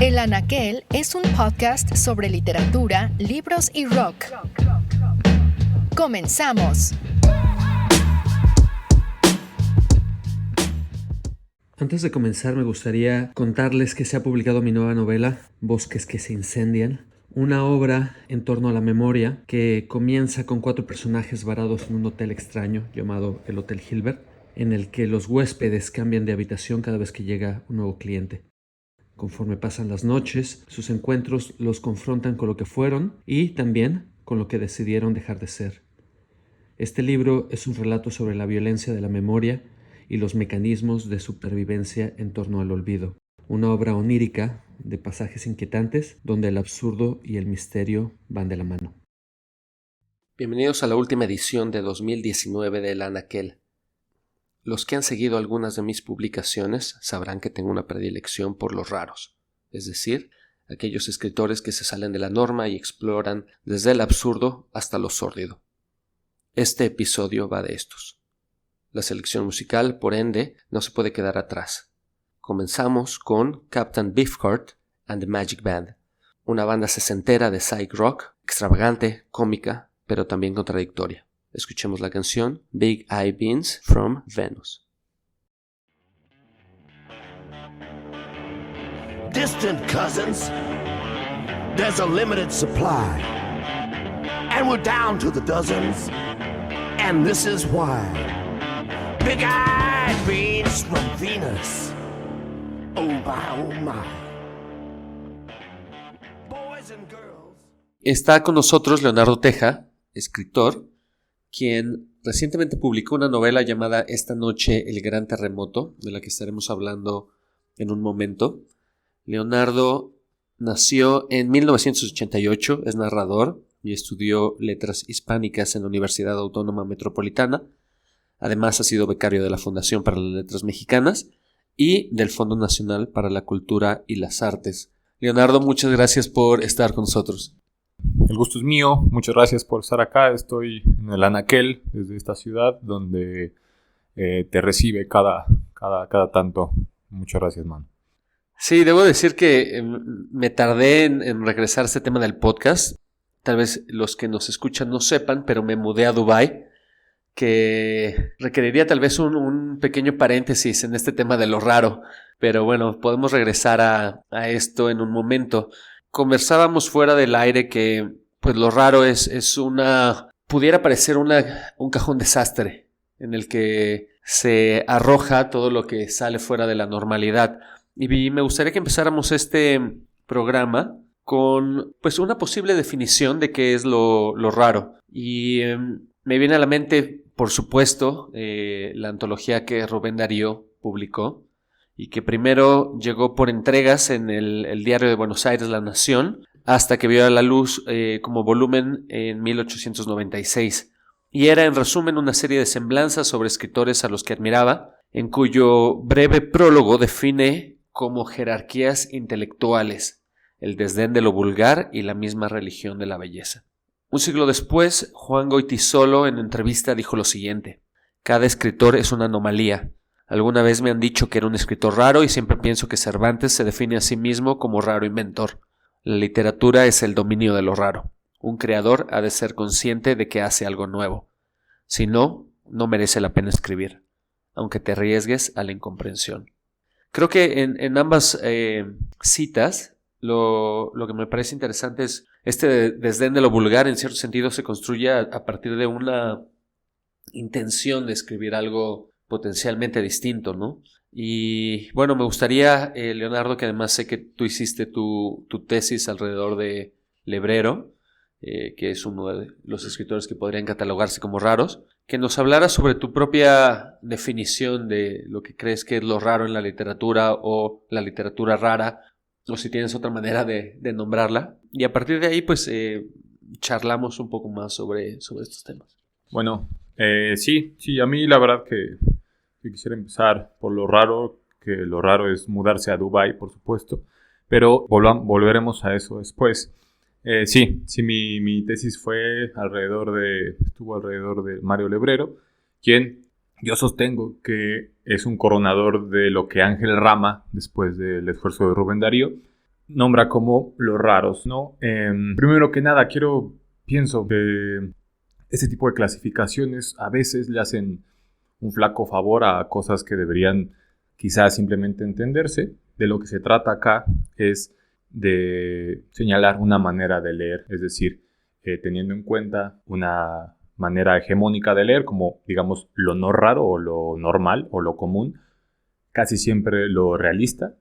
El Anaquel es un podcast sobre literatura, libros y rock. ¡Comenzamos! Antes de comenzar, me gustaría contarles que se ha publicado mi nueva novela, Bosques que se incendian, una obra en torno a la memoria que comienza con 4 personajes varados en un hotel extraño llamado el Hotel Hilbert, en el que los huéspedes cambian de habitación cada vez que llega un nuevo cliente. Conforme pasan las noches, sus encuentros los confrontan con lo que fueron y también con lo que decidieron dejar de ser. Este libro es un relato sobre la violencia de la memoria y los mecanismos de supervivencia en torno al olvido. Una obra onírica de pasajes inquietantes donde el absurdo y el misterio van de la mano. Bienvenidos a la última edición de 2019 de El Anaquel. Los que han seguido algunas de mis publicaciones sabrán que tengo una predilección por los raros, es decir, aquellos escritores que se salen de la norma y exploran desde el absurdo hasta lo sórdido. Este episodio va de estos. La selección musical, por ende, no se puede quedar atrás. Comenzamos con Captain Beefheart and the Magic Band, una banda sesentera de psych rock, extravagante, cómica, pero también contradictoria. Escuchemos la canción Big Eye Beans from Venus. Distant cousins, there's a limited supply, and we're down to the dozens, and this is why. Big Eye Beans from Venus, oh my, boys and girls. Está con nosotros Leonardo Teja, escritor, quien recientemente publicó una novela llamada Esta noche el gran terremoto, de la que estaremos hablando en un momento. Leonardo nació en 1988, es narrador y estudió letras hispánicas en la Universidad Autónoma Metropolitana. Además ha sido becario de la Fundación para las Letras Mexicanas y del Fondo Nacional para la Cultura y las Artes. Leonardo, muchas gracias por estar con nosotros. El gusto es mío, muchas gracias por estar acá. Estoy en el Anaquel, desde esta ciudad donde te recibe cada tanto. Muchas gracias, man. Sí, debo decir que me tardé en regresar a este tema del podcast. Tal vez los que nos escuchan no sepan, pero me mudé a Dubái, que requeriría tal vez un pequeño paréntesis en este tema de lo raro. Pero bueno, podemos regresar a esto en un momento. Conversábamos fuera del aire que pues lo raro pudiera parecer un cajón desastre en el que se arroja todo lo que sale fuera de la normalidad. Y me gustaría que empezáramos este programa con pues una posible definición de qué es lo raro. Y me viene a la mente, por supuesto, la antología que Rubén Darío publicó, y que primero llegó por entregas en el Diario de Buenos Aires, La Nación, hasta que vio a la luz como volumen en 1896. Y era, en resumen, una serie de semblanzas sobre escritores a los que admiraba, en cuyo breve prólogo define como jerarquías intelectuales, el desdén de lo vulgar y la misma religión de la belleza. Un siglo después, Juan Goytisolo en entrevista dijo lo siguiente: «Cada escritor es una anomalía. Alguna vez me han dicho que era un escritor raro y siempre pienso que Cervantes se define a sí mismo como raro inventor. La literatura es el dominio de lo raro. Un creador ha de ser consciente de que hace algo nuevo. Si no, no merece la pena escribir, aunque te arriesgues a la incomprensión». Creo que en ambas citas lo que me parece interesante es este desdén de lo vulgar. En cierto sentido se construye a partir de una intención de escribir algo potencialmente distinto, ¿no? Y bueno, me gustaría, Leonardo, que además sé que tú hiciste tu tesis alrededor de Lebrero, que es uno de los escritores que podrían catalogarse como raros, que nos hablara sobre tu propia definición de lo que crees que es lo raro en la literatura o la literatura rara, o si tienes otra manera de nombrarla. Y a partir de ahí, pues, charlamos un poco más sobre estos temas. Bueno, sí, a mí la verdad que quisiera empezar por lo raro, que lo raro es mudarse a Dubái, por supuesto, pero volveremos a eso después. Sí, mi tesis estuvo alrededor de Mario Lebrero, quien yo sostengo que es un coronador de lo que Ángel Rama, después del esfuerzo de Rubén Darío, nombra como los raros, ¿no? Primero que nada, pienso que este tipo de clasificaciones a veces le hacen un flaco favor a cosas que deberían quizás simplemente entenderse. De lo que se trata acá es de señalar una manera de leer, es decir, teniendo en cuenta una manera hegemónica de leer, como digamos lo no raro o lo normal o lo común, casi siempre lo realista.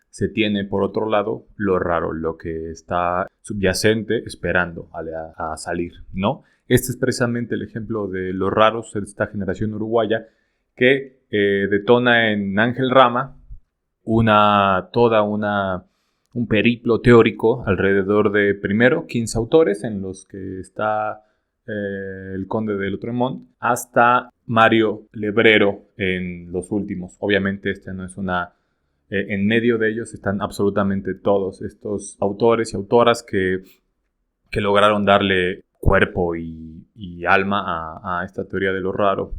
Se tiene por otro lado lo raro, lo que está subyacente esperando a salir, ¿no? Este es precisamente el ejemplo de los raros de esta generación uruguaya que detona en Ángel Rama un periplo teórico alrededor de, primero, 15 autores en los que está el Conde de Lautréamont, hasta Mario Lebrero en los últimos. Obviamente no es en medio de ellos están absolutamente todos estos autores y autoras que lograron cuerpo y alma a esta teoría de lo raro.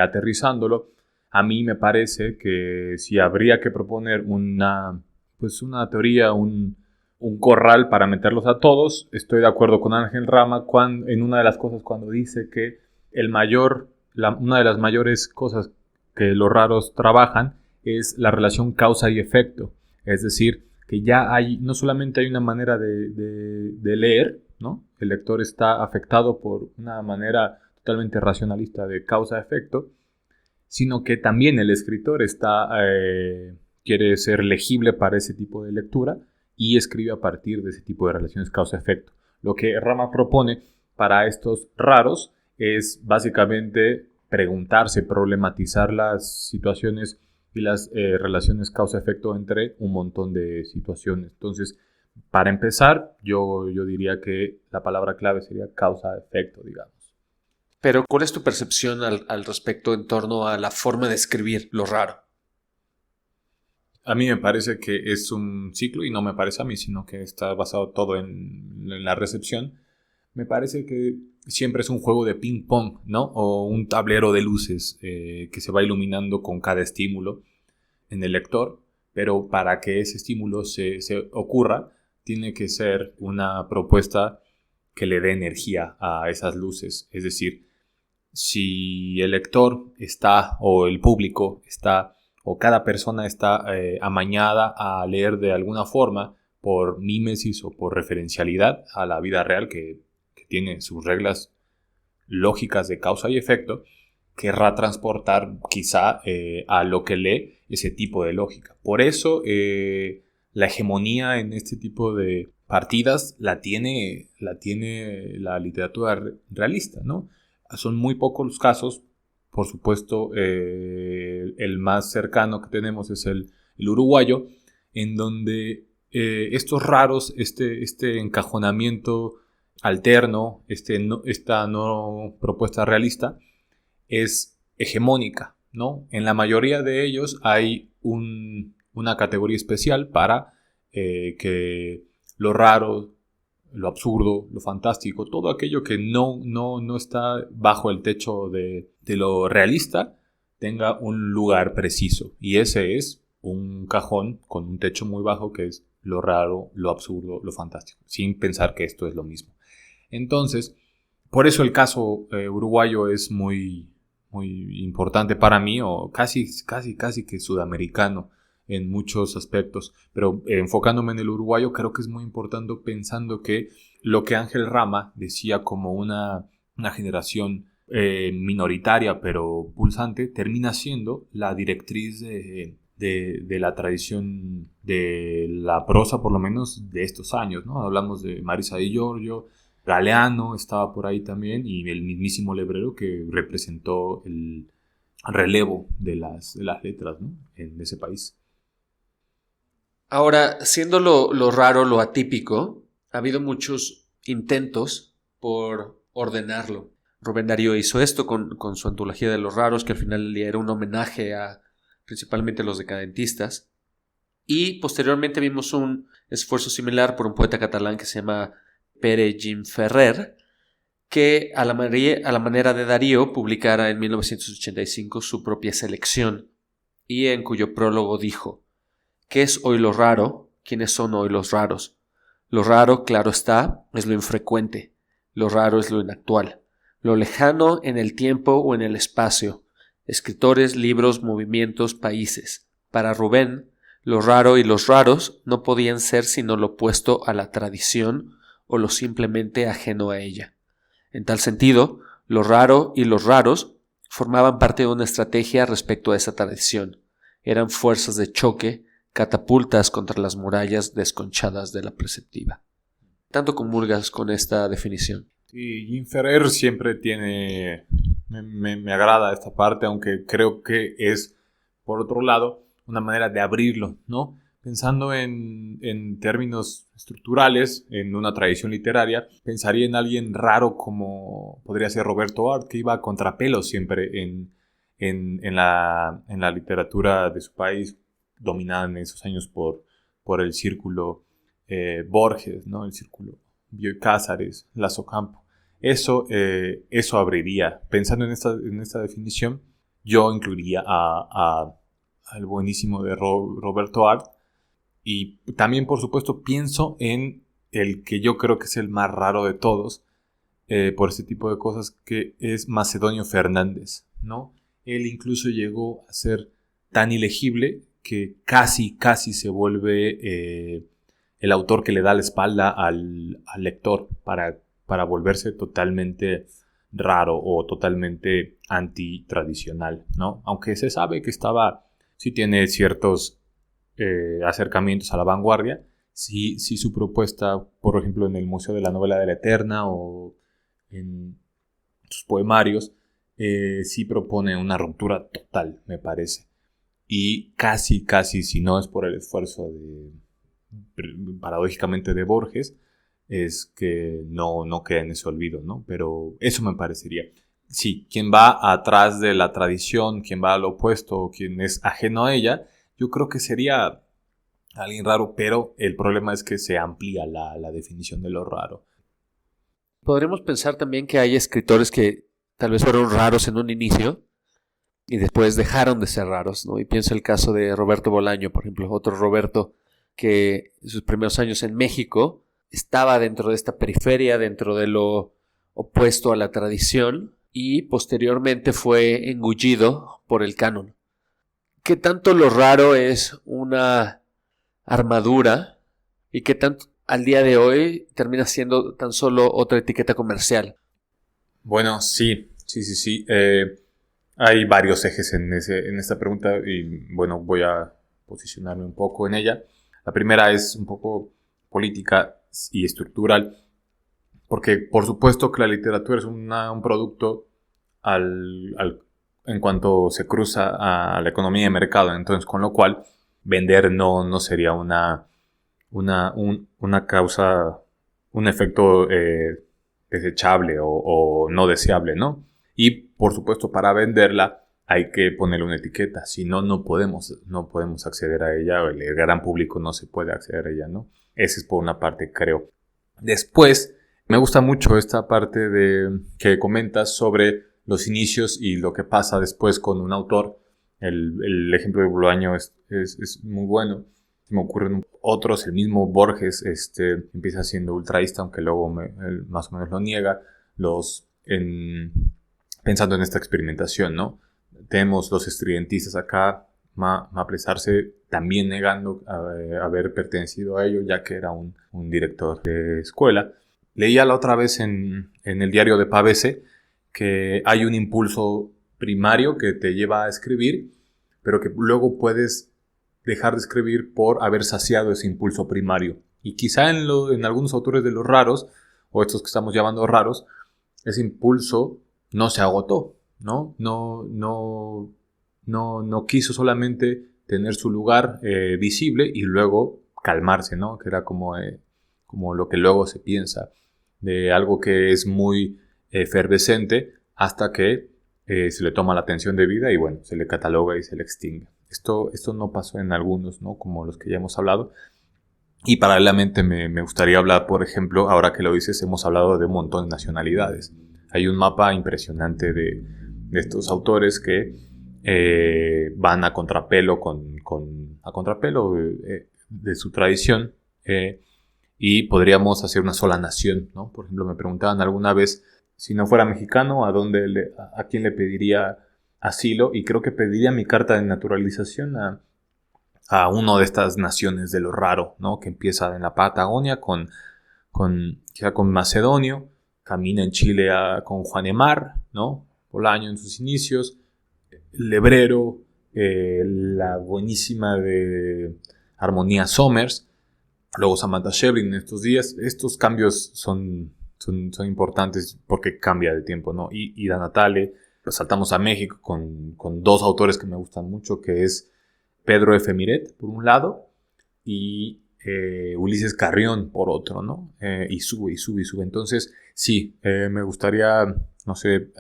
Aterrizándolo, a mí me parece que si habría que proponer una teoría, un corral para meterlos a todos, estoy de acuerdo con Ángel Rama en una de las cosas cuando dice que una de las mayores cosas que los raros trabajan es la relación causa y efecto. Es decir, que no solamente hay una manera de leer, ¿no? El lector está afectado por una manera totalmente racionalista de causa-efecto, sino que también el escritor quiere ser legible para ese tipo de lectura y escribe a partir de ese tipo de relaciones causa-efecto. Lo que Rama propone para estos raros es básicamente preguntarse, problematizar las situaciones y las relaciones causa-efecto entre un montón de situaciones. Entonces, para empezar, yo diría que la palabra clave sería causa-efecto, digamos. Pero, ¿cuál es tu percepción al respecto en torno a la forma de escribir lo raro? A mí me parece que es un ciclo, y no me parece a mí, sino que está basado todo en la recepción. Me parece que siempre es un juego de ping-pong, ¿no? O un tablero de luces que se va iluminando con cada estímulo en el lector, pero para que ese estímulo se ocurra, tiene que ser una propuesta que le dé energía a esas luces. Es decir, si el lector o el público o cada persona está amañada a leer de alguna forma por mímesis o por referencialidad a la vida real que tiene sus reglas lógicas de causa y efecto, querrá transportar quizá a lo que lee ese tipo de lógica. Por eso la hegemonía en este tipo de partidas la tiene la literatura realista, ¿no? Son muy pocos los casos. Por supuesto, el más cercano que tenemos es el uruguayo, en donde estos raros, este encajonamiento alterno, esta no propuesta realista, es hegemónica, ¿no? En la mayoría de ellos hay una categoría especial para que lo raro, lo absurdo, lo fantástico, todo aquello que no está bajo el techo de lo realista, tenga un lugar preciso. Y ese es un cajón con un techo muy bajo que es lo raro, lo absurdo, lo fantástico, sin pensar que esto es lo mismo. Entonces, por eso el caso uruguayo es muy, muy importante para mí, o casi que sudamericano en muchos aspectos, pero enfocándome en el uruguayo, creo que es muy importante pensando que lo que Ángel Rama decía como una generación minoritaria pero pulsante, termina siendo la directriz de la tradición de la prosa, por lo menos de estos años, ¿no? Hablamos de Marisa Di Giorgio, Galeano estaba por ahí también, y el mismísimo Lebrero, que representó el relevo de las letras, ¿no? En ese país. Ahora, siendo lo raro, lo atípico, ha habido muchos intentos por ordenarlo. Rubén Darío hizo esto con su antología de los raros, que al final era un homenaje a principalmente los decadentistas. Y posteriormente vimos un esfuerzo similar por un poeta catalán que se llama Pere Gimferrer, que a la manera de Darío publicara en 1985 su propia selección, y en cuyo prólogo dijo: ¿qué es hoy lo raro? quiénes son hoy los raros. Lo raro, claro está, es lo infrecuente. Lo raro es lo inactual. Lo lejano en el tiempo o en el espacio. Escritores, libros, movimientos, países. Para Rubén, lo raro y los raros no podían ser sino lo opuesto a la tradición o lo simplemente ajeno a ella. En tal sentido, lo raro y los raros formaban parte de una estrategia respecto a esa tradición. Eran fuerzas de choque, catapultas contra las murallas desconchadas de la preceptiva. ¿Tanto comulgas con esta definición? Y Jim Ferrer siempre tiene... Me agrada esta parte, aunque creo que es, por otro lado, una manera de abrirlo, ¿no? Pensando en términos estructurales, en una tradición literaria, pensaría en alguien raro como podría ser Roberto Art, que iba a contrapelo siempre en la literatura de su país, dominada en esos años por el círculo Borges, ¿no? El círculo Bioy Cáceres, Lazo Campo. Eso abriría. Pensando en esta definición, yo incluiría al buenísimo de Roberto Art. Y también, por supuesto, pienso en el que yo creo que es el más raro de todos, por este tipo de cosas, que es Macedonio Fernández, ¿no? Él incluso llegó a ser tan ilegible que casi se vuelve el autor que le da la espalda al lector para volverse totalmente raro o totalmente antitradicional, ¿no? Aunque se sabe que sí tiene ciertos acercamientos a la vanguardia, sí su propuesta, por ejemplo, en el Museo de la Novela de la Eterna o en sus poemarios, sí propone una ruptura total, me parece. Y casi, si no es por el esfuerzo paradójicamente de Borges, es que no queda en ese olvido, ¿no? Pero eso me parecería. Sí, quien va atrás de la tradición, quien va al opuesto, quien es ajeno a ella, yo creo que sería alguien raro, pero el problema es que se amplía la definición de lo raro. Podremos pensar también que hay escritores que tal vez fueron raros en un inicio y después dejaron de ser raros, ¿no? Y pienso el caso de Roberto Bolaño, por ejemplo, otro Roberto que en sus primeros años en México estaba dentro de esta periferia, dentro de lo opuesto a la tradición, y posteriormente fue engullido por el canon. ¿Qué tanto lo raro es una armadura y qué tanto al día de hoy termina siendo tan solo otra etiqueta comercial? Bueno, sí. Hay varios ejes en esta pregunta y bueno, voy a posicionarme un poco en ella. La primera es un poco política y estructural, porque por supuesto que la literatura es un producto en cuanto se cruza a la economía de mercado, entonces con lo cual vender no sería una causa, un efecto desechable o no deseable, ¿no? Y por supuesto para venderla hay que ponerle una etiqueta, si no podemos acceder a ella, o el gran público no se puede acceder a ella, ¿no? Esa es por una parte, creo. Después, me gusta mucho esta parte que comentas sobre los inicios y lo que pasa después con un autor. El ejemplo de Bolaño es muy bueno. Me ocurren otros, el mismo Borges empieza siendo ultraísta, aunque luego él más o menos lo niega, pensando en esta experimentación, ¿no? Tenemos los estridentistas acá, Maples Arce también negando haber pertenecido a ello, ya que era un director de escuela. Leía la otra vez en el diario de Pavese que hay un impulso primario que te lleva a escribir, pero que luego puedes dejar de escribir por haber saciado ese impulso primario. Y quizá en algunos autores de los raros, o estos que estamos llamando raros, ese impulso no se agotó, ¿no? No quiso solamente tener su lugar visible y luego calmarse, ¿no? Que era como lo que luego se piensa de algo que es muy efervescente hasta que se le toma la atención debida y bueno, se le cataloga y se le extingue. Esto no pasó en algunos, ¿no? Como los que ya hemos hablado. Y paralelamente me gustaría hablar, por ejemplo, ahora que lo dices, hemos hablado de un montón de nacionalidades. Hay un mapa impresionante de estos autores que van a contrapelo de su tradición, y podríamos hacer una sola nación, ¿no? Por ejemplo, me preguntaban alguna vez, si no fuera mexicano, ¿a quién le pediría asilo? Y creo que pediría mi carta de naturalización a uno de estas naciones de lo raro, ¿no? Que empieza en la Patagonia quizá con Macedonio, camina en Chile con Juan Emar, ¿no? Bolaño en sus inicios, Lebrero, la buenísima de Armonía Somers, luego Samantha Shevlin en estos días. Estos cambios son importantes porque cambia de tiempo, ¿no? Y Da Natale, saltamos a México con dos autores que me gustan mucho, que es Pedro F. Miret, por un lado, y Ulises Carrión, por otro, ¿no? Y sube. Entonces, sí, me gustaría, no sé,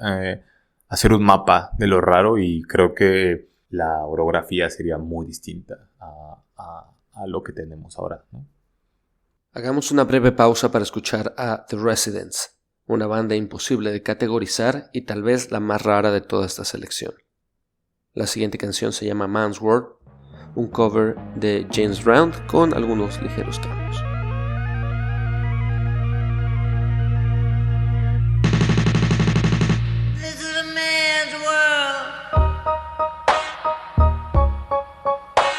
hacer un mapa de lo raro, y creo que la orografía sería muy distinta a lo que tenemos ahora, ¿no? Hagamos una breve pausa para escuchar a The Residents, una banda imposible de categorizar y tal vez la más rara de toda esta selección. La siguiente canción se llama Man's World, un cover de James Brown con algunos ligeros cambios. This is a man's world.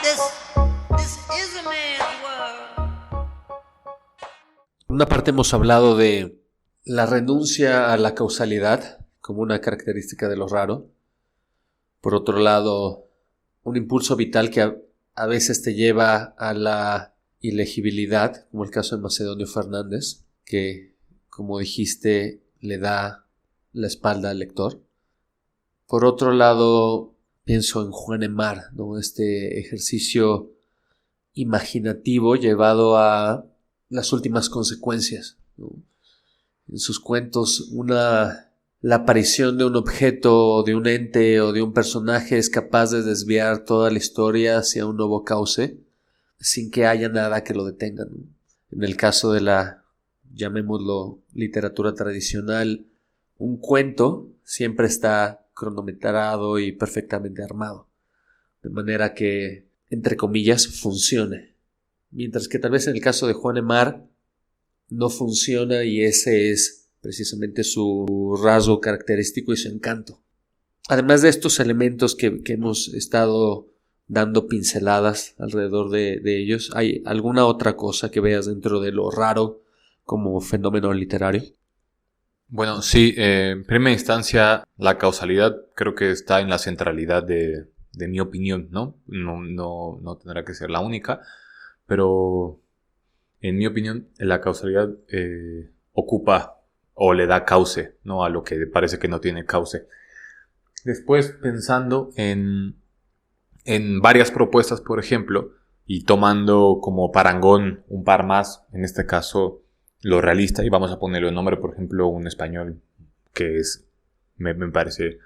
This is a man's world. Por una parte hemos hablado de la renuncia a la causalidad como una característica de lo raro. Por otro lado, un impulso vital que a veces te lleva a la ilegibilidad, como el caso de Macedonio Fernández, que, como dijiste, le da la espalda al lector. Por otro lado, pienso en Juan Emar, ¿no? Este ejercicio imaginativo llevado a las últimas consecuencias, ¿no? En sus cuentos, la aparición de un objeto, de un ente o de un personaje es capaz de desviar toda la historia hacia un nuevo cauce sin que haya nada que lo detenga, ¿no? En el caso de la, llamémoslo, literatura tradicional, un cuento siempre está cronometrado y perfectamente armado, de manera que, entre comillas, funcione. Mientras que tal vez en el caso de Juan Emar no funciona, y ese es precisamente su rasgo característico y su encanto. Además de estos elementos que hemos estado dando pinceladas alrededor de ellos, ¿hay alguna otra cosa que veas dentro de lo raro como fenómeno literario? Bueno, sí, en primera instancia, la causalidad creo que está en la centralidad de mi opinión, ¿no? No tendrá que ser la única, pero en mi opinión, la causalidad ocupa o le da cauce, ¿no? A lo que parece que no tiene cauce. Después, pensando en varias propuestas, por ejemplo, y tomando como parangón un par más, en este caso lo realista, y vamos a ponerle un nombre, por ejemplo, un español que me parece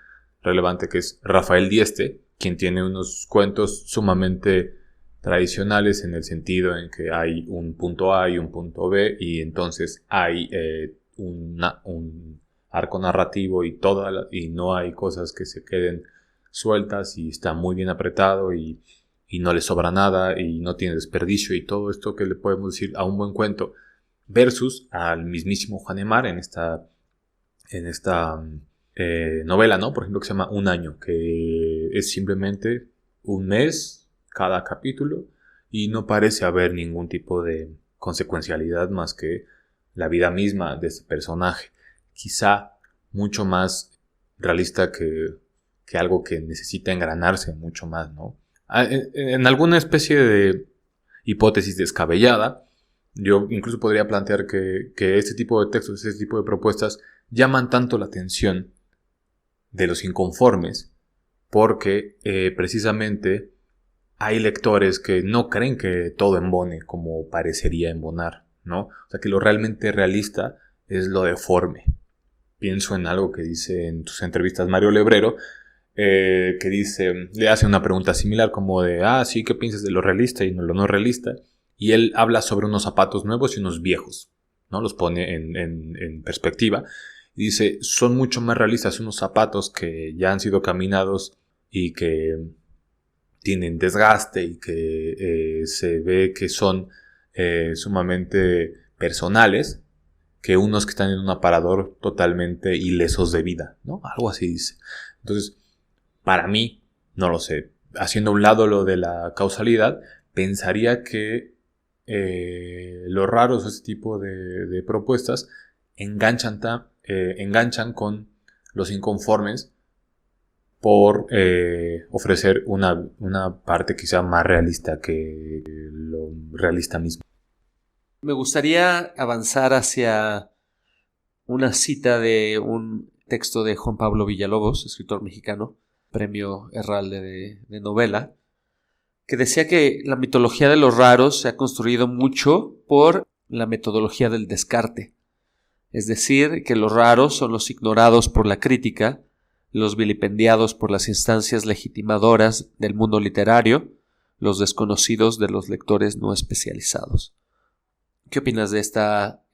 relevante, que es Rafael Dieste, quien tiene unos cuentos sumamente tradicionales en el sentido en que hay un punto A y un punto B, y entonces hay un arco narrativo y no hay cosas que se queden sueltas, y está muy bien apretado y no le sobra nada y no tiene desperdicio, y todo esto que le podemos decir a un buen cuento, versus al mismísimo Juan Emar en esta novela, ¿no? Por ejemplo, que se llama Un año, que es simplemente un mes cada capítulo y no parece haber ningún tipo de consecuencialidad más que la vida misma de este personaje, quizá mucho más realista que algo que necesita engranarse mucho más, ¿no? En alguna especie de hipótesis descabellada, yo incluso podría plantear que este tipo de textos, este tipo de propuestas llaman tanto la atención de los inconformes porque precisamente hay lectores que no creen que todo embone como parecería embonar, ¿no? O sea, que lo realmente realista es lo deforme. Pienso en algo que dice en tus entrevistas Mario Lebrero, que dice, le hace una pregunta similar como de, sí, ¿qué piensas de lo realista y lo no realista? Y él habla sobre unos zapatos nuevos y unos viejos, ¿no? Los pone en perspectiva. Y dice, son mucho más realistas unos zapatos que ya han sido caminados y que tienen desgaste y que se ve que son sumamente personales, que unos que están en un aparador totalmente ilesos de vida, ¿no? Algo así dice. Entonces, para mí, no lo sé, haciendo a un lado lo de la causalidad, pensaría que los raros, ese tipo de propuestas, enganchan con los inconformes por ofrecer una parte quizá más realista que lo realista mismo. Me gustaría avanzar hacia una cita de un texto de Juan Pablo Villalobos, escritor mexicano, premio Herralde de novela, que decía que la mitología de los raros se ha construido mucho por la metodología del descarte. Es decir, que los raros son los ignorados por la crítica, los vilipendiados por las instancias legitimadoras del mundo literario, los desconocidos de los lectores no especializados. ¿Qué opinas de esta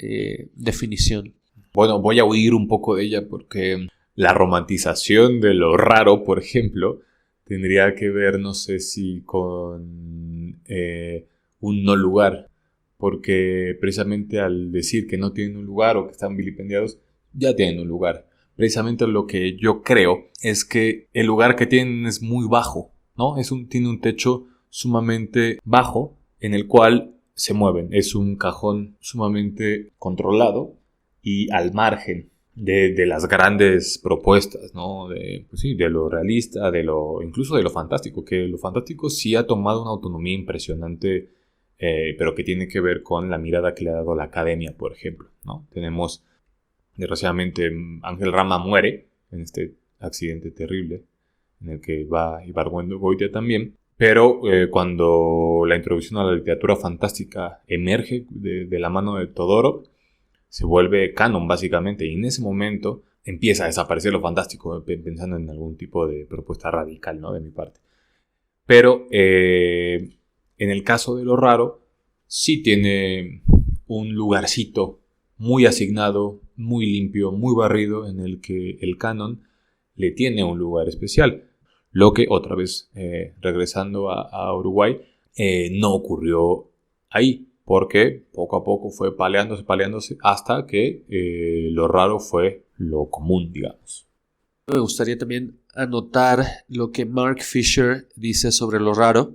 definición? Bueno, voy a huir un poco de ella porque la romantización de lo raro, por ejemplo, tendría que ver, no sé si con un no lugar, porque precisamente al decir que no tienen un lugar o que están vilipendiados, ya tienen un lugar. Precisamente lo que yo creo es que el lugar que tienen es muy bajo, ¿no? Tiene un techo sumamente bajo en el cual se mueven. Es un cajón sumamente controlado y al margen de las grandes propuestas, ¿no? De lo realista, incluso de lo fantástico, que lo fantástico sí ha tomado una autonomía impresionante, pero que tiene que ver con la mirada que le ha dado la academia, por ejemplo, ¿no? Tenemos, desgraciadamente, Ángel Rama muere en este accidente terrible en el que va Ibargüengoitia también, pero cuando la introducción a la literatura fantástica emerge de la mano de Todorov, se vuelve canon básicamente, y en ese momento empieza a desaparecer lo fantástico, pensando en algún tipo de propuesta radical, ¿no? De mi parte. Pero en el caso de lo raro, sí tiene un lugarcito muy asignado, muy limpio, muy barrido, en el que el canon le tiene un lugar especial. Lo que, otra vez, regresando a Uruguay, no ocurrió ahí, porque poco a poco fue paleándose, hasta que lo raro fue lo común, digamos. Me gustaría también anotar lo que Mark Fisher dice sobre lo raro,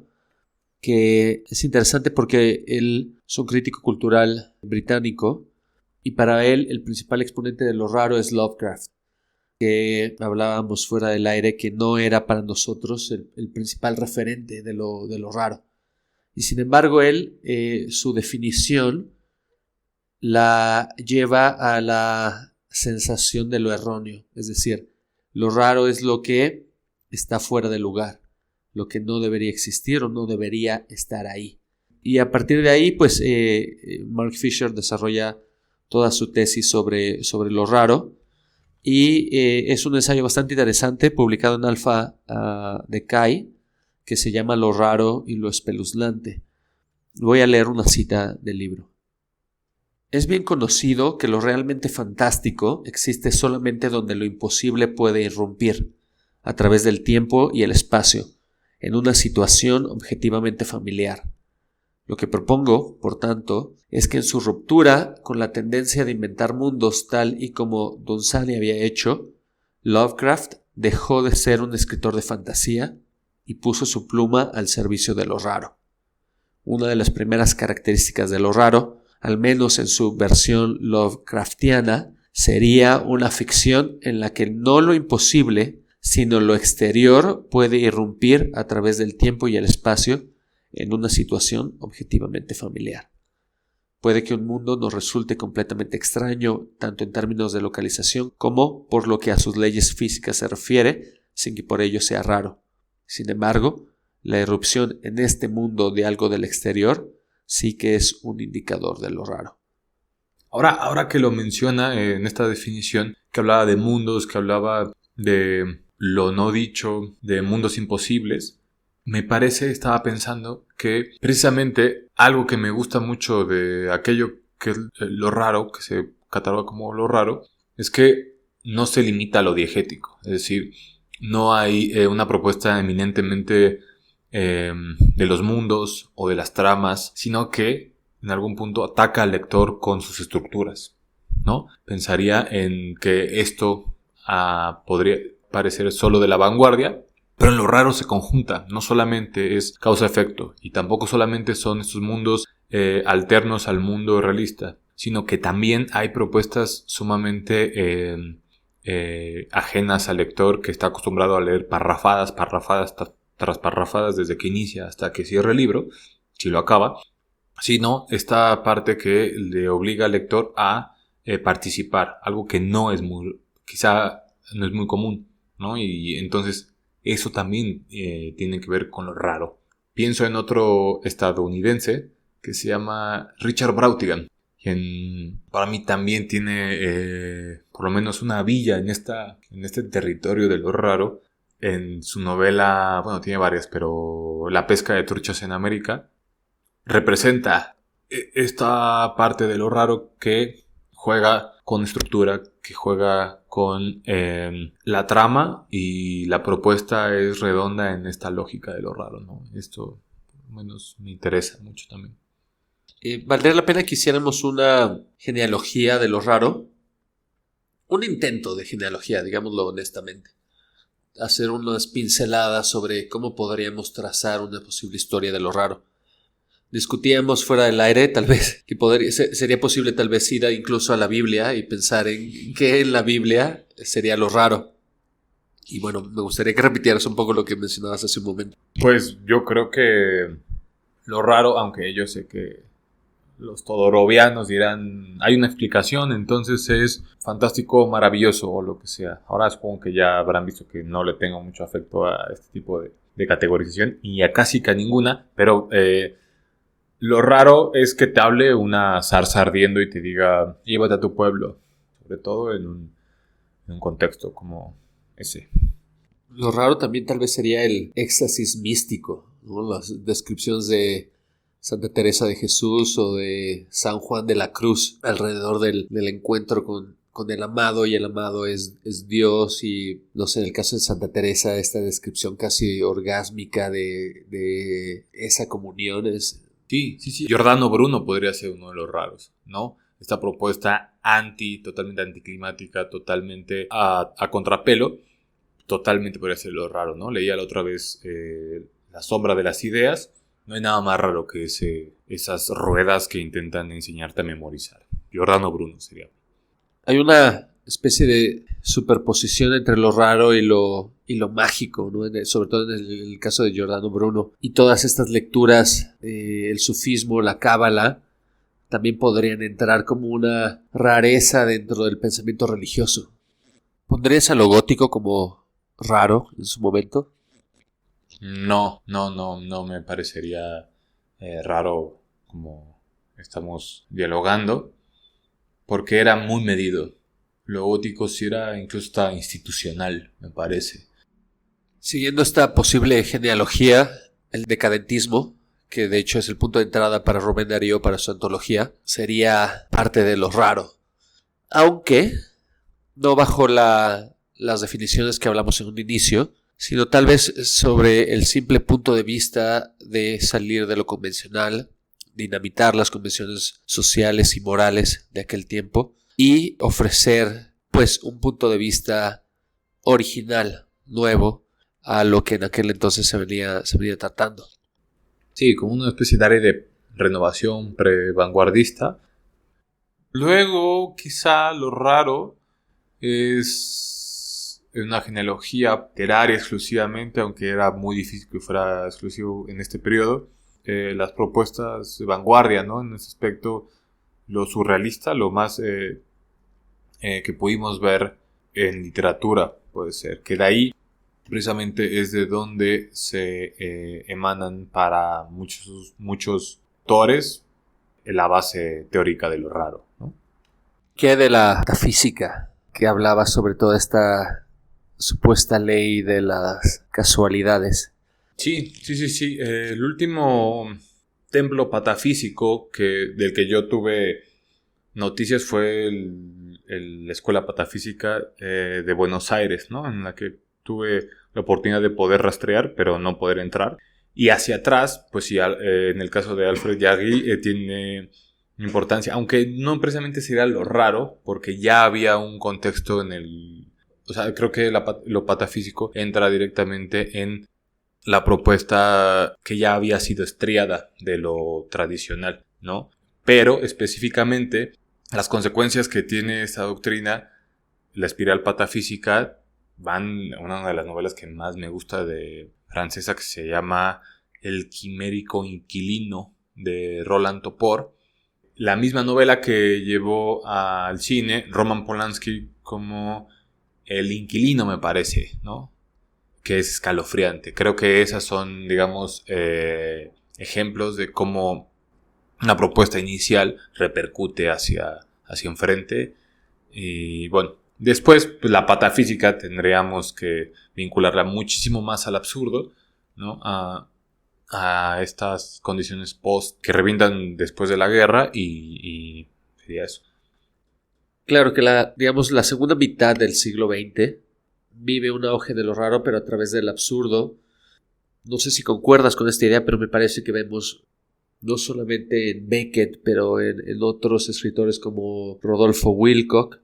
que es interesante porque él es un crítico cultural británico y para él el principal exponente de lo raro es Lovecraft, que hablábamos fuera del aire que no era para nosotros el principal referente de lo raro. Y sin embargo él, su definición la lleva a la sensación de lo erróneo, es decir, lo raro es lo que está fuera de lugar, lo que no debería existir o no debería estar ahí. Y a partir de ahí, pues Mark Fisher desarrolla toda su tesis sobre lo raro y es un ensayo bastante interesante publicado en Alpha Decay, que se llama Lo raro y lo espeluznante. Voy a leer una cita del libro. Es bien conocido que lo realmente fantástico existe solamente donde lo imposible puede irrumpir, a través del tiempo y el espacio, en una situación objetivamente familiar. Lo que propongo, por tanto, es que en su ruptura con la tendencia de inventar mundos tal y como Don Sani había hecho, Lovecraft dejó de ser un escritor de fantasía y puso su pluma al servicio de lo raro. Una de las primeras características de lo raro, al menos en su versión Lovecraftiana, sería una ficción en la que no lo imposible, sino lo exterior puede irrumpir a través del tiempo y el espacio en una situación objetivamente familiar. Puede que un mundo nos resulte completamente extraño, tanto en términos de localización como por lo que a sus leyes físicas se refiere, sin que por ello sea raro. Sin embargo, la irrupción en este mundo de algo del exterior sí que es un indicador de lo raro. Ahora que lo menciona en esta definición, que hablaba de mundos, que hablaba de lo no dicho, de mundos imposibles, me parece, estaba pensando que precisamente algo que me gusta mucho de aquello que es lo raro, que se cataloga como lo raro, es que no se limita a lo diegético. Es decir, no hay una propuesta eminentemente de los mundos o de las tramas, sino que en algún punto ataca al lector con sus estructuras, ¿no? Pensaría en que esto podría parecer solo de la vanguardia, pero en lo raro se conjunta. No solamente es causa-efecto y tampoco solamente son estos mundos alternos al mundo realista, sino que también hay propuestas sumamente ajenas al lector, que está acostumbrado a leer parrafadas tras parrafadas desde que inicia hasta que cierra el libro, si lo acaba, sino esta parte que le obliga al lector a participar, algo que quizá no es muy común, ¿no? Y entonces eso también tiene que ver con lo raro. Pienso en otro estadounidense que se llama Richard Brautigan, quien para mí también tiene por lo menos una villa en este territorio de lo raro. En su novela, bueno, tiene varias, pero La pesca de truchas en América representa esta parte de lo raro que juega con estructura, que juega con la trama, y la propuesta es redonda en esta lógica de lo raro, ¿no? Esto por lo menos me interesa mucho también. Valdría la pena que hiciéramos una genealogía de lo raro, un intento de genealogía, digámoslo honestamente. Hacer unas pinceladas sobre cómo podríamos trazar una posible historia de lo raro. Discutíamos fuera del aire, tal vez, que sería posible tal vez ir incluso a la Biblia y pensar en qué en la Biblia sería lo raro. Y bueno, me gustaría que repitieras un poco lo que mencionabas hace un momento. Pues yo creo que lo raro, aunque yo sé que los todorovianos dirán, hay una explicación, entonces es fantástico, maravilloso o lo que sea. Ahora supongo que ya habrán visto que no le tengo mucho afecto a este tipo de categorización, y a casi que a ninguna, pero lo raro es que te hable una zarza ardiendo y te diga, llévate a tu pueblo, sobre todo en un contexto como ese. Lo raro también tal vez sería el éxtasis místico, ¿no? Las descripciones de Santa Teresa de Jesús o de San Juan de la Cruz alrededor del encuentro con el amado, y el amado es Dios. Y no sé, en el caso de Santa Teresa, esta descripción casi orgásmica de esa comunión es... Sí. Giordano Bruno podría ser uno de los raros, ¿no? Esta propuesta totalmente anticlimática, totalmente a contrapelo, totalmente podría ser lo raro, ¿no? Leía la otra vez La sombra de las ideas. No hay nada más raro que esas ruedas que intentan enseñarte a memorizar. Giordano Bruno sería. Hay una especie de superposición entre lo raro y lo mágico, ¿no? Sobre todo en el caso de Giordano Bruno. Y todas estas lecturas, el sufismo, la cábala, también podrían entrar como una rareza dentro del pensamiento religioso. ¿Pondrías a lo gótico como raro en su momento? No me parecería raro como estamos dialogando, porque era muy medido. Lo gótico sí era incluso hasta institucional, me parece. Siguiendo esta posible genealogía, el decadentismo, que de hecho es el punto de entrada para Rubén Darío para su antología, sería parte de lo raro. Aunque no bajo las definiciones que hablamos en un inicio, sino tal vez sobre el simple punto de vista de salir de lo convencional, dinamitar las convenciones sociales y morales de aquel tiempo y ofrecer pues un punto de vista original, nuevo, a lo que en aquel entonces se venía tratando. Sí, como una especie de área de renovación pre-vanguardista. Luego, quizá lo raro es una genealogía literaria exclusivamente, aunque era muy difícil que fuera exclusivo en este periodo. Las propuestas de vanguardia, ¿no? En ese aspecto, lo surrealista, lo más que pudimos ver en literatura, puede ser. Que de ahí, precisamente, es de donde se emanan para muchos autores la base teórica de lo raro, ¿no? ¿Qué de la metafísica que hablaba sobre toda esta supuesta ley de las casualidades? Sí. El último templo patafísico del que yo tuve noticias fue la Escuela Patafísica de Buenos Aires, ¿no? En la que tuve la oportunidad de poder rastrear, pero no poder entrar. Y hacia atrás, pues sí, en el caso de Alfred Jarry tiene importancia, aunque no precisamente sería lo raro, porque ya había un contexto en el... O sea, creo que lo patafísico entra directamente en la propuesta que ya había sido estriada de lo tradicional, ¿no? Pero específicamente las consecuencias que tiene esta doctrina, la espiral patafísica, van a una de las novelas que más me gusta de francesa, que se llama El quimérico inquilino, de Roland Topor. La misma novela que llevó al cine Roman Polanski como El inquilino, me parece, ¿no? Que es escalofriante. Creo que esas son, digamos, ejemplos de cómo una propuesta inicial repercute hacia enfrente. Y bueno, después pues, la patafísica tendríamos que vincularla muchísimo más al absurdo, ¿no? A estas condiciones post que revientan después de la guerra y sería eso. Claro que digamos, la segunda mitad del siglo XX vive un auge de lo raro, pero a través del absurdo. No sé si concuerdas con esta idea, pero me parece que vemos no solamente en Beckett, pero en otros escritores como Rodolfo Wilcock,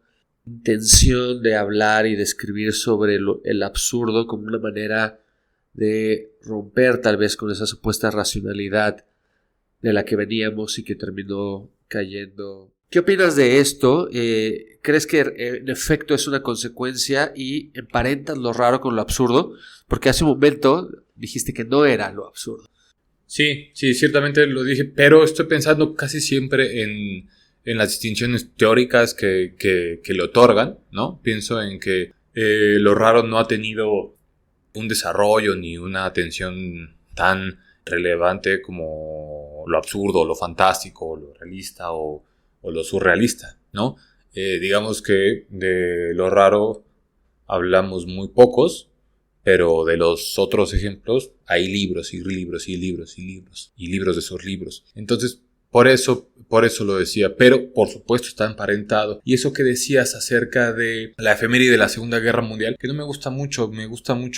intención de hablar y de escribir sobre el absurdo como una manera de romper tal vez con esa supuesta racionalidad de la que veníamos y que terminó cayendo. ¿Qué opinas de esto? ¿Crees que en efecto es una consecuencia y emparentas lo raro con lo absurdo? Porque hace un momento dijiste que no era lo absurdo. Sí, ciertamente lo dije, pero estoy pensando casi siempre en las distinciones teóricas que le otorgan, ¿no? Pienso en que lo raro no ha tenido un desarrollo ni una atención tan relevante como lo absurdo, lo fantástico, lo realista o lo surrealista, ¿no? Digamos que de lo raro hablamos muy pocos, pero de los otros ejemplos hay libros y libros y libros y libros y libros de esos libros. Entonces, por eso lo decía, pero por supuesto está emparentado. Y eso que decías acerca de la efeméride de la Segunda Guerra Mundial, que no me gusta mucho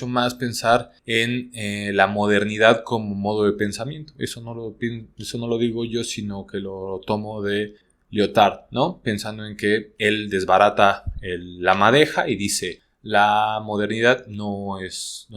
más pensar en la modernidad como modo de pensamiento. Eso no lo digo yo, sino que lo tomo de Lyotard, ¿no? Pensando en que él desbarata la madeja y dice: la modernidad no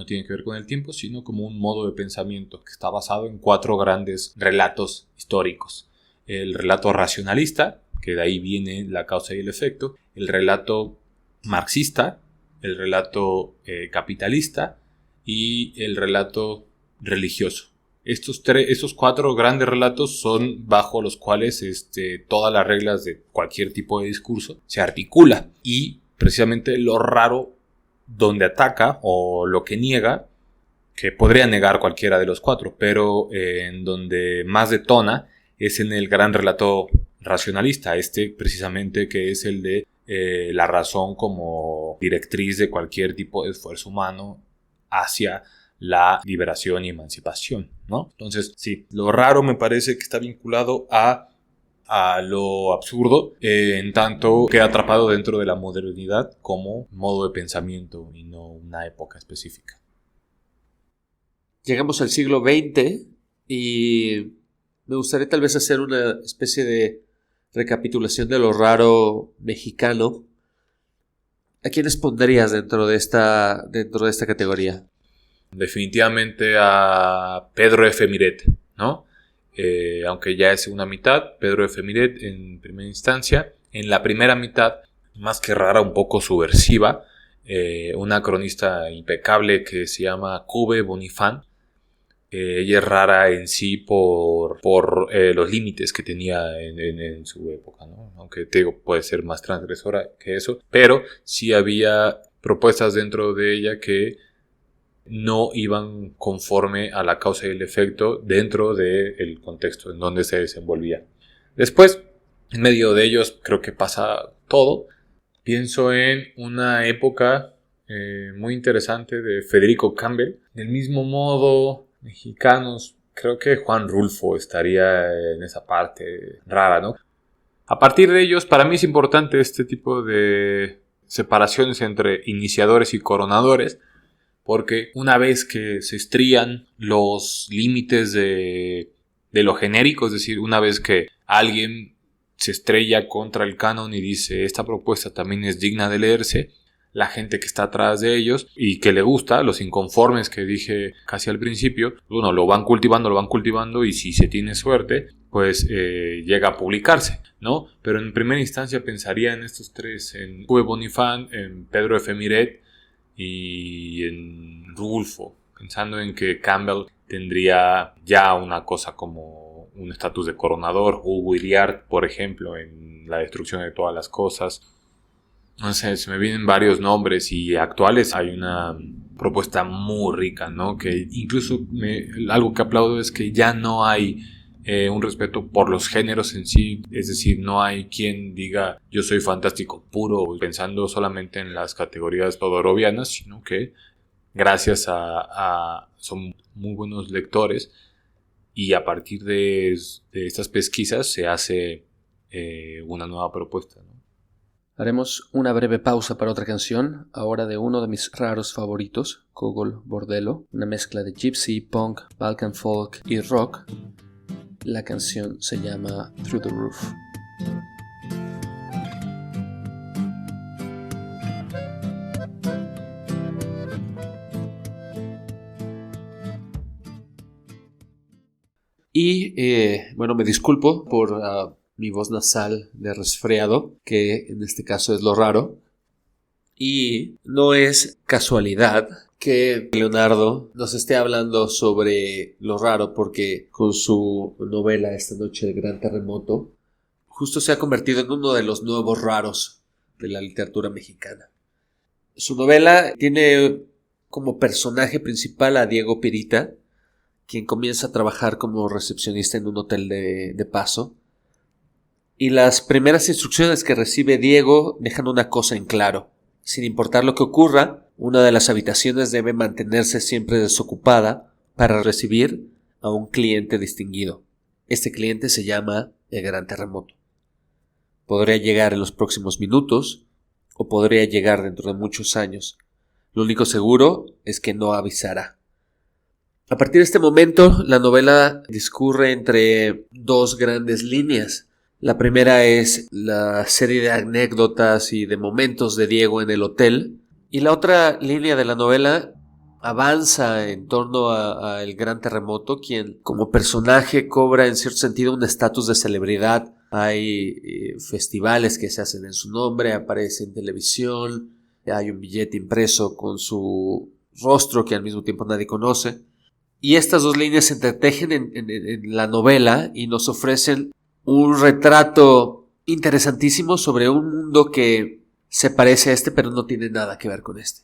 tiene que ver con el tiempo, sino como un modo de pensamiento que está basado en 4 grandes relatos históricos. El relato racionalista, que de ahí viene la causa y el efecto, el relato marxista, el relato capitalista y el relato religioso. Esos 4 grandes relatos son bajo los cuales todas las reglas de cualquier tipo de discurso se articula, y precisamente lo raro donde ataca o lo que niega, que podría negar cualquiera de los 4, pero en donde más detona es en el gran relato racionalista, precisamente que es el de la razón como directriz de cualquier tipo de esfuerzo humano hacia la liberación y emancipación, ¿no? Entonces, sí, lo raro me parece que está vinculado a lo absurdo, en tanto queda atrapado dentro de la modernidad como modo de pensamiento y no una época específica. Llegamos al siglo XX y me gustaría tal vez hacer una especie de recapitulación de lo raro mexicano. ¿A quiénes pondrías dentro de esta categoría? Definitivamente a Pedro F. Miret, ¿no? Aunque ya es segunda mitad, Pedro F. Miret en primera instancia. En la primera mitad, más que rara, un poco subversiva, una cronista impecable que se llama Cube Bonifant. Ella es rara en sí por los límites que tenía en su época, ¿no? Aunque te digo, puede ser más transgresora que eso, pero sí había propuestas dentro de ella que no iban conforme a la causa y el efecto dentro del contexto en donde se desenvolvía. Después, en medio de ellos, creo que pasa todo. Pienso en una época muy interesante de Federico Campbell. Del mismo modo, mexicanos, creo que Juan Rulfo estaría en esa parte rara, ¿no? A partir de ellos, para mí es importante este tipo de separaciones entre iniciadores y coronadores, Porque una vez que se estrían los límites de lo genérico, es decir, una vez que alguien se estrella contra el canon y dice esta propuesta también es digna de leerse, la gente que está atrás de ellos y que le gusta, los inconformes que dije casi al principio, bueno, lo van cultivando y si se tiene suerte, pues llega a publicarse, ¿no? Pero en primera instancia pensaría en estos tres, en Uwe Bonifant, en Pedro F. Miret y en Rulfo, pensando en que Campbell tendría ya una cosa como un estatus de coronador, Hugo Iriart, por ejemplo, en La destrucción de todas las cosas. No sé, se me vienen varios nombres y actuales. Hay una propuesta muy rica, ¿no? Que incluso algo que aplaudo es que ya no hay un respeto por los géneros en sí. Es decir, no hay quien diga yo soy fantástico puro pensando solamente en las categorías todorovianas, sino que gracias a son muy buenos lectores y a partir de estas pesquisas se hace una nueva propuesta, ¿no? Haremos una breve pausa para otra canción, ahora de uno de mis raros favoritos, Gogol Bordello, una mezcla de gypsy, punk, Balkan folk y rock. La canción se llama Through the Roof. Y bueno, me disculpo por mi voz nasal de resfriado, que en este caso es lo raro. Y no es casualidad que Leonardo nos esté hablando sobre lo raro, porque con su novela Esta noche del gran terremoto, justo se ha convertido en uno de los nuevos raros de la literatura mexicana. Su novela tiene como personaje principal a Diego Pirita, quien comienza a trabajar como recepcionista en un hotel de paso. Y las primeras instrucciones que recibe Diego dejan una cosa en claro. Sin importar lo que ocurra, una de las habitaciones debe mantenerse siempre desocupada para recibir a un cliente distinguido. Este cliente se llama el Gran Terremoto. Podría llegar en los próximos minutos o podría llegar dentro de muchos años. Lo único seguro es que no avisará. A partir de este momento, la novela discurre entre dos grandes líneas. La primera es la serie de anécdotas y de momentos de Diego en el hotel. Y la otra línea de la novela avanza en torno a el Gran Terremoto, quien como personaje cobra en cierto sentido un estatus de celebridad. Hay festivales que se hacen en su nombre, aparece en televisión, hay un billete impreso con su rostro que al mismo tiempo nadie conoce. Y estas dos líneas se entretejen en la novela y nos ofrecen un retrato interesantísimo sobre un mundo que se parece a este pero no tiene nada que ver con este.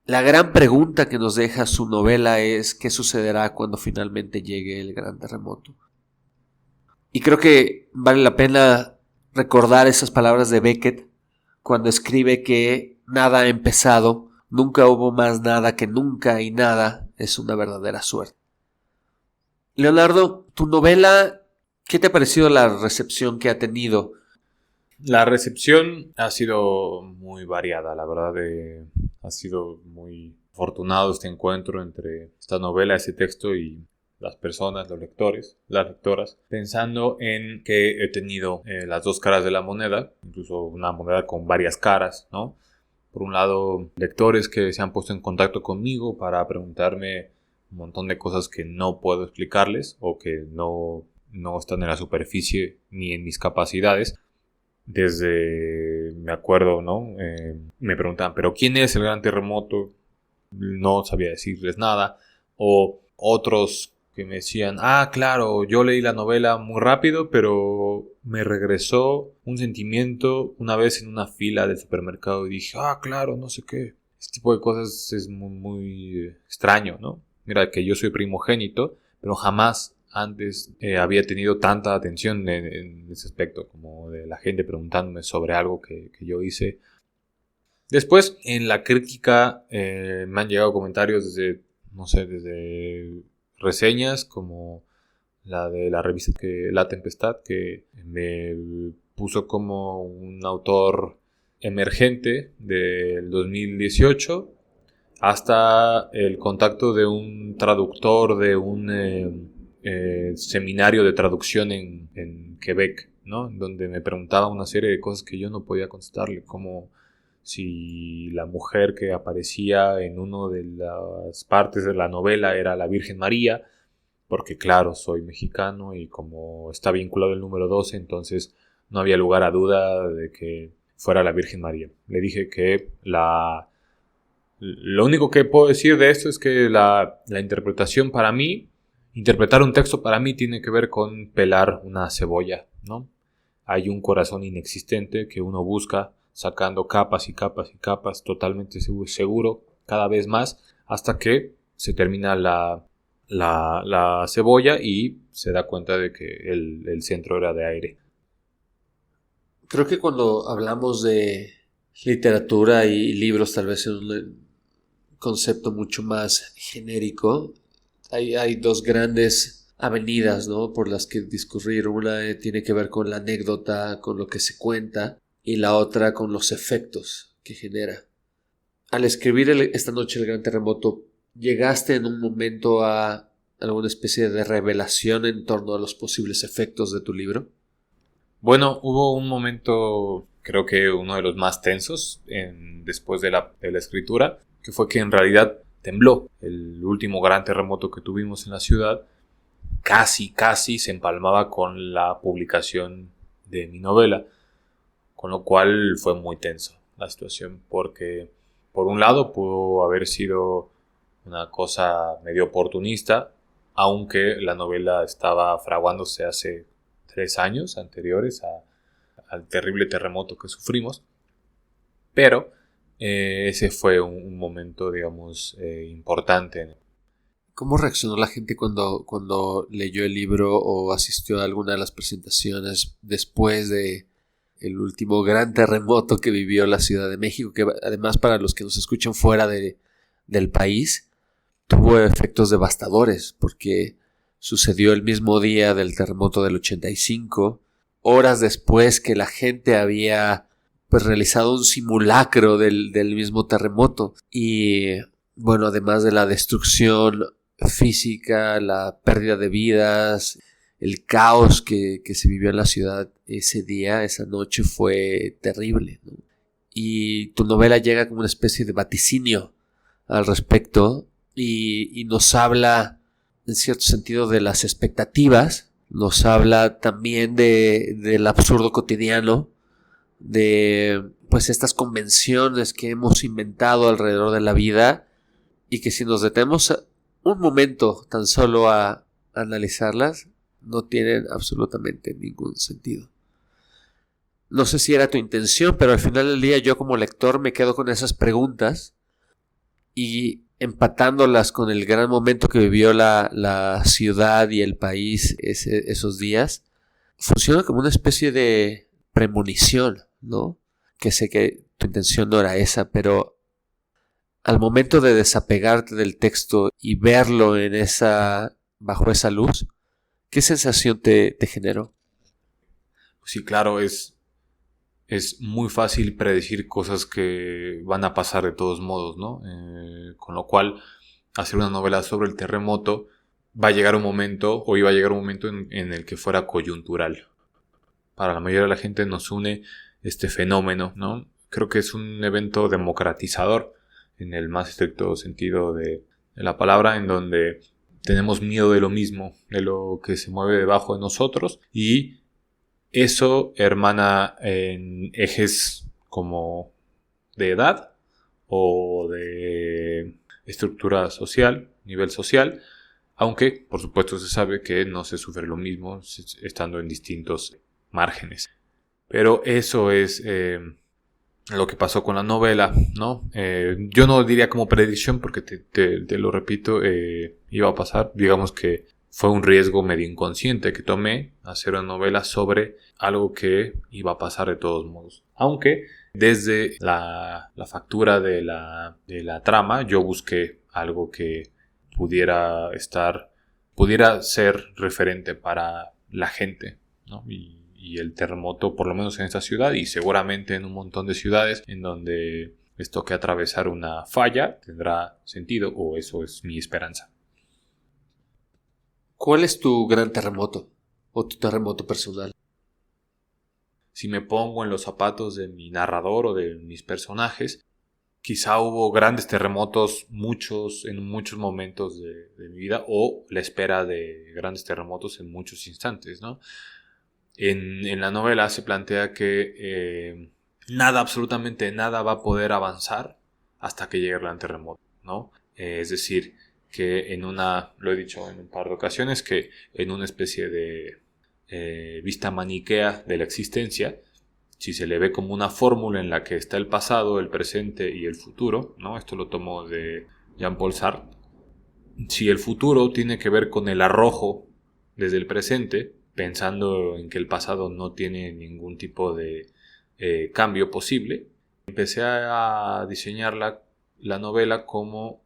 La gran pregunta que nos deja su novela es ¿qué sucederá cuando finalmente llegue el gran terremoto? Y creo que vale la pena recordar esas palabras de Beckett cuando escribe que nada ha empezado, nunca hubo más nada que nunca y nada es una verdadera suerte. Leonardo, tu novela, ¿qué te ha parecido la recepción que ha tenido? La recepción ha sido muy variada, la verdad. Ha sido muy afortunado este encuentro entre esta novela, ese texto y las personas, los lectores, las lectoras, pensando en que he tenido las dos caras de la moneda, incluso una moneda con varias caras, ¿no? Por un lado, lectores que se han puesto en contacto conmigo para preguntarme un montón de cosas que no puedo explicarles o que no están en la superficie ni en mis capacidades. Desde, me acuerdo, ¿no? Me preguntaban, ¿pero quién es el Gran Terremoto? No sabía decirles nada. O otros que me decían, claro, yo leí la novela muy rápido, pero me regresó un sentimiento una vez en una fila del supermercado y dije, claro, no sé qué. Este tipo de cosas es muy, muy extraño, ¿no? Mira, que yo soy primogénito, pero jamás antes había tenido tanta atención en ese aspecto, como de la gente preguntándome sobre algo que yo hice. Después, en la crítica, me han llegado comentarios desde reseñas como la de la revista La Tempestad, que me puso como un autor emergente del 2018, hasta el contacto de un traductor de un seminario de traducción en Quebec, ¿no? Donde me preguntaba una serie de cosas que yo no podía contestarle, como si la mujer que aparecía en una de las partes de la novela era la Virgen María, porque claro, soy mexicano y como está vinculado el número 12, entonces no había lugar a duda de que fuera la Virgen María. Le dije que lo único que puedo decir de esto es que la interpretación para mí, interpretar un texto para mí tiene que ver con pelar una cebolla, ¿no? Hay un corazón inexistente que uno busca sacando capas y capas y capas, totalmente seguro, cada vez más, hasta que se termina la cebolla y se da cuenta de que el centro era de aire. Creo que cuando hablamos de literatura y libros, tal vez en un concepto mucho más genérico, hay dos grandes avenidas, ¿no?, por las que discurrir. Una tiene que ver con la anécdota, con lo que se cuenta, y la otra con los efectos que genera. Al escribir esta noche el gran terremoto, ¿llegaste en un momento a alguna especie de revelación en torno a los posibles efectos de tu libro? Bueno, hubo un momento, creo que uno de los más tensos después de la escritura, que fue que en realidad tembló. El último gran terremoto que tuvimos en la ciudad casi se empalmaba con la publicación de mi novela, con lo cual fue muy tenso la situación, porque por un lado pudo haber sido una cosa medio oportunista, aunque la novela estaba fraguándose hace 3 años anteriores al terrible terremoto que sufrimos, pero ese fue un momento, digamos, importante. ¿Cómo reaccionó la gente cuando leyó el libro o asistió a alguna de las presentaciones después de el último gran terremoto que vivió la Ciudad de México, que además, para los que nos escuchan fuera del país, tuvo efectos devastadores, porque sucedió el mismo día del terremoto del 85, horas después que la gente había realizado un simulacro del mismo terremoto? Y bueno, además de la destrucción física, la pérdida de vidas, el caos que se vivió en la ciudad ese día, esa noche, fue terrible, ¿no? Y tu novela llega como una especie de vaticinio al respecto y nos habla, en cierto sentido, de las expectativas, nos habla también del absurdo cotidiano, de pues estas convenciones que hemos inventado alrededor de la vida, y que si nos detenemos un momento tan solo a analizarlas, no tienen absolutamente ningún sentido. No sé si era tu intención, pero al final del día yo como lector me quedo con esas preguntas y empatándolas con el gran momento que vivió la ciudad y el país esos días, funciona como una especie de premonición, ¿no? Que sé que tu intención no era esa, pero al momento de desapegarte del texto y verlo bajo esa luz, ¿qué sensación te generó? Sí, claro, es muy fácil predecir cosas que van a pasar de todos modos, ¿no? Con lo cual, hacer una novela sobre el terremoto iba a llegar un momento en el que fuera coyuntural. Para la mayoría de la gente nos une este fenómeno, ¿no? Creo que es un evento democratizador en el más estricto sentido de la palabra, en donde tenemos miedo de lo mismo, de lo que se mueve debajo de nosotros, y eso hermana en ejes como de edad o de estructura social, nivel social, aunque por supuesto se sabe que no se sufre lo mismo estando en distintos márgenes. Pero eso es lo que pasó con la novela, ¿no? Yo no diría como predicción, porque te lo repito, iba a pasar. Digamos que fue un riesgo medio inconsciente que tomé, hacer una novela sobre algo que iba a pasar de todos modos. Aunque desde la factura de la trama yo busqué algo que pudiera ser referente para la gente, ¿no? Y el terremoto, por lo menos en esta ciudad y seguramente en un montón de ciudades en donde les toque atravesar una falla, tendrá sentido, o eso es mi esperanza. ¿Cuál es tu gran terremoto o tu terremoto personal? Si me pongo en los zapatos de mi narrador o de mis personajes, quizá hubo grandes terremotos en muchos momentos de mi vida, o la espera de grandes terremotos en muchos instantes, ¿no? En la novela se plantea que absolutamente nada va a poder avanzar hasta que llegue el gran terremoto, ¿no? Es decir, que lo he dicho en un par de ocasiones, que en una especie de vista maniquea de la existencia, si se le ve como una fórmula en la que está el pasado, el presente y el futuro, ¿no? Esto lo tomo de Jean-Paul Sartre. Si el futuro tiene que ver con el arrojo desde el presente, pensando en que el pasado no tiene ningún tipo de cambio posible, empecé a diseñar la novela como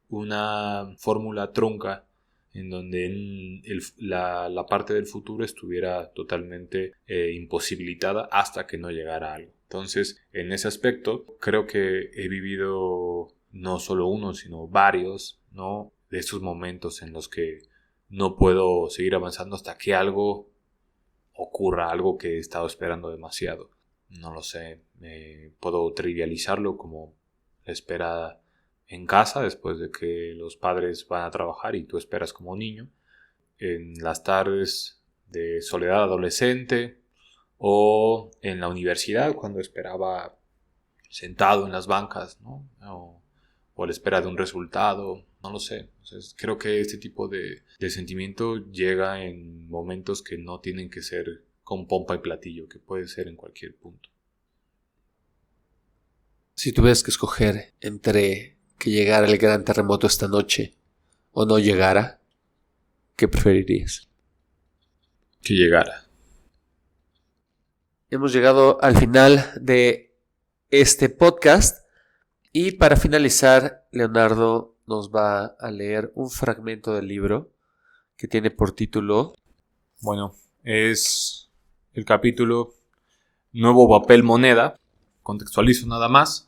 una fórmula trunca en donde la parte del futuro estuviera totalmente imposibilitada hasta que no llegara algo. Entonces, en ese aspecto, creo que he vivido no solo uno, sino varios, ¿no?, de esos momentos en los que no puedo seguir avanzando hasta que algo ocurra, algo que he estado esperando demasiado. No lo sé, puedo trivializarlo como la espera en casa después de que los padres van a trabajar y tú esperas como niño, en las tardes de soledad adolescente, o en la universidad cuando esperaba sentado en las bancas, ¿no? O a la espera de un resultado, no lo sé. Entonces, creo que este tipo de sentimiento llega en momentos que no tienen que ser con pompa y platillo, que puede ser en cualquier punto. Si tuvieras que escoger entre que llegara el gran terremoto esta noche o no llegara, ¿qué preferirías? Que llegara. Hemos llegado al final de este podcast y para finalizar, Leonardo nos va a leer un fragmento del libro que tiene por título... Bueno, es el capítulo Nuevo papel moneda. Contextualizo nada más.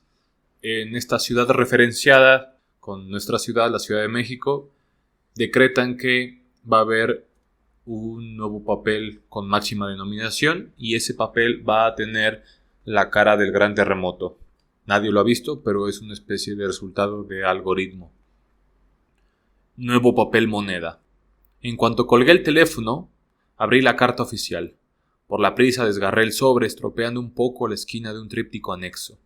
En esta ciudad referenciada con nuestra ciudad, la Ciudad de México, decretan que va a haber un nuevo papel con máxima denominación y ese papel va a tener la cara del gran terremoto. Nadie lo ha visto, pero es una especie de resultado de algoritmo. Nuevo papel moneda. En cuanto colgué el teléfono, abrí la carta oficial. Por la prisa desgarré el sobre, estropeando un poco la esquina de un tríptico anexo.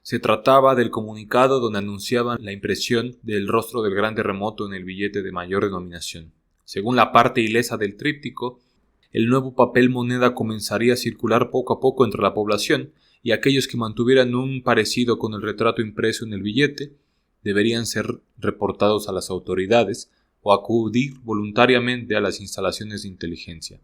Se trataba del comunicado donde anunciaban la impresión del rostro del gran terremoto en el billete de mayor denominación. Según la parte ilesa del tríptico, el nuevo papel moneda comenzaría a circular poco a poco entre la población y aquellos que mantuvieran un parecido con el retrato impreso en el billete deberían ser reportados a las autoridades o acudir voluntariamente a las instalaciones de inteligencia.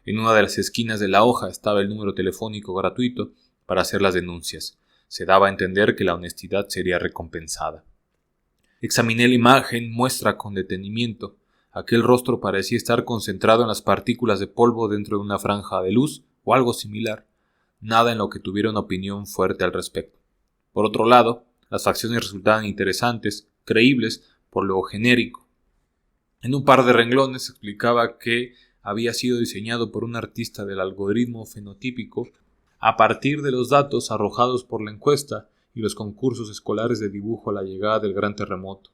En una de las esquinas de la hoja estaba el número telefónico gratuito para hacer las denuncias. Se daba a entender que la honestidad sería recompensada. Examiné la imagen, muestra con detenimiento. Aquel rostro parecía estar concentrado en las partículas de polvo dentro de una franja de luz o algo similar. Nada en lo que tuviera una opinión fuerte al respecto. Por otro lado, las facciones resultaban interesantes, creíbles, por lo genérico. En un par de renglones explicaba que había sido diseñado por un artista del algoritmo fenotípico a partir de los datos arrojados por la encuesta y los concursos escolares de dibujo a la llegada del gran terremoto,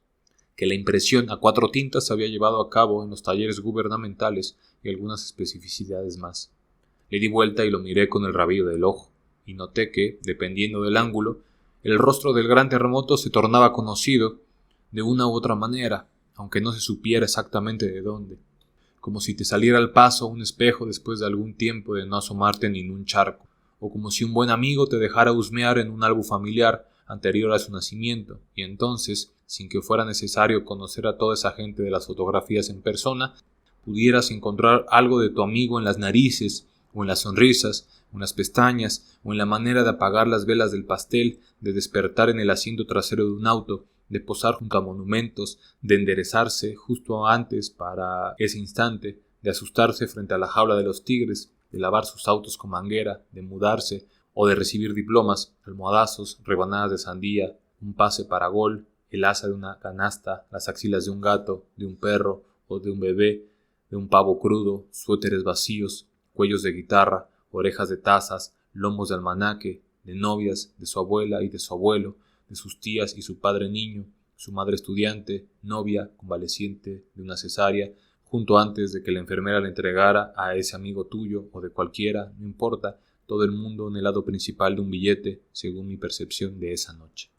que la impresión a 4 tintas se había llevado a cabo en los talleres gubernamentales y algunas especificidades más. Le di vuelta y lo miré con el rabillo del ojo, y noté que, dependiendo del ángulo, el rostro del gran terremoto se tornaba conocido de una u otra manera, aunque no se supiera exactamente de dónde, como si te saliera al paso un espejo después de algún tiempo de no asomarte ni en un charco, o como si un buen amigo te dejara husmear en un álbum familiar anterior a su nacimiento, y entonces, sin que fuera necesario conocer a toda esa gente de las fotografías en persona, pudieras encontrar algo de tu amigo en las narices, o en las sonrisas, o en las pestañas, o en la manera de apagar las velas del pastel, de despertar en el asiento trasero de un auto, de posar junto a monumentos, de enderezarse justo antes para ese instante, de asustarse frente a la jaula de los tigres, de lavar sus autos con manguera, de mudarse o de recibir diplomas, almohadazos, rebanadas de sandía, un pase para gol, el asa de una canasta, las axilas de un gato, de un perro o de un bebé, de un pavo crudo, suéteres vacíos, cuellos de guitarra, orejas de tazas, lomos de almanaque, de novias, de su abuela y de su abuelo, de sus tías y su padre niño, su madre estudiante, novia, convaleciente de una cesárea, junto antes de que la enfermera le entregara a ese amigo tuyo o de cualquiera, no importa, todo el mundo en el lado principal de un billete, según mi percepción de esa noche.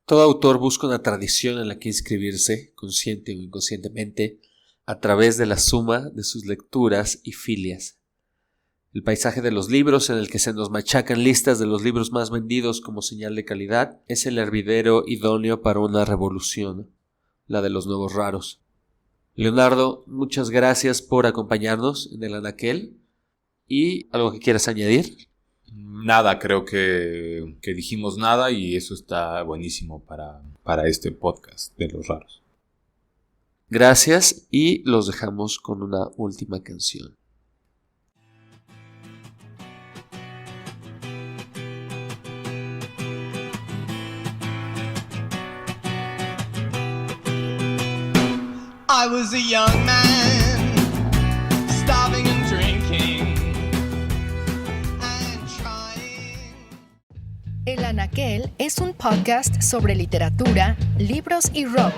Todo autor busca una tradición en la que inscribirse, consciente o inconscientemente, a través de la suma de sus lecturas y filias. El paisaje de los libros, en el que se nos machacan listas de los libros más vendidos como señal de calidad, es el hervidero idóneo para una revolución, la de los nuevos raros. Leonardo, muchas gracias por acompañarnos en el Anaquel. ¿Y algo que quieras añadir? Nada, creo que dijimos nada y eso está buenísimo para este podcast de los raros. Gracias y los dejamos con una última canción. I was a young man, starving and drinking and trying. El Anaquel es un podcast sobre literatura, libros y rock.